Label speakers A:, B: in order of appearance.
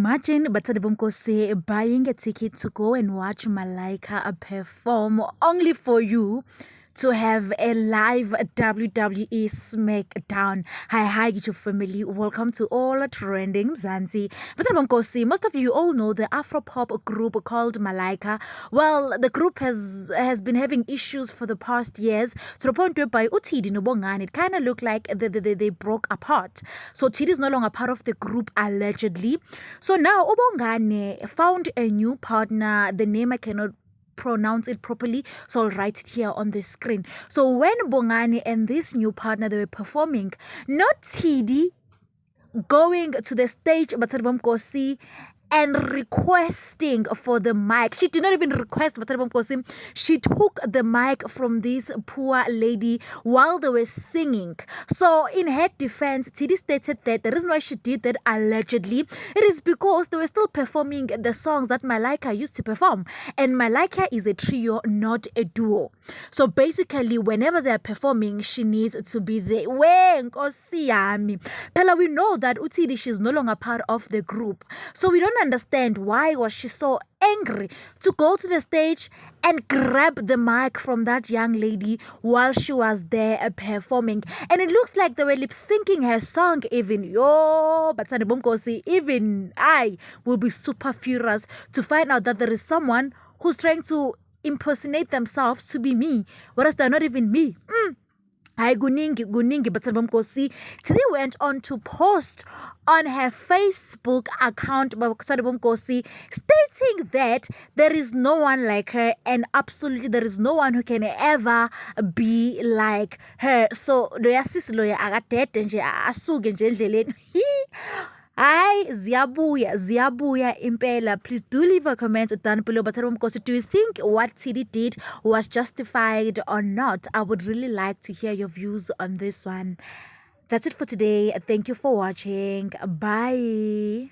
A: Imagine Batsadi Bomkose buying a ticket to go and watch Malaika perform only for you to have a live WWE SmackDown. Hi, YouTube family. Welcome to All Trending Mzansi. Batsadi Bomkose, most of you all know the Afropop group called Malaika. Well, the group has been having issues for the past years to the point whereby Utidi Nobongani, it kind of looked like they broke apart. So Tidi is no longer part of the group allegedly. So now Ubongane found a new partner. The name I cannot pronounce it properly, so I'll write it here on the screen. So when Bongani and this new partner, they were performing, not Tidi going to the stage, but Kosi and requesting for the mic. She did not even request Kosi. She took the mic from this poor lady while they were singing. So in her defense, Tidi stated that the reason why she did that allegedly, it is because they were still performing the songs that Malaika used to perform. And Malaika is a trio, not a duo. So basically, whenever they're performing, she needs to be there. Pella, we know that Utidi, she's no longer part of the group. So we don't understand why was she so angry to go to the stage and grab the mic from that young lady while she was there performing. And it looks like they were lip syncing her song even. Even I will be super furious to find out that there is someone who's trying to impersonate themselves to be me, whereas they're not even me. Hi, Guningi, but Today went on to post on her Facebook account, stating that there is no one like her and absolutely there is no one who can ever be like her. So, Hi, Ziabuya Impela. Please do leave a comment down below. But do you think what Tidi did was justified or not? I would really like to hear your views on this one. That's it for today. Thank you for watching. Bye.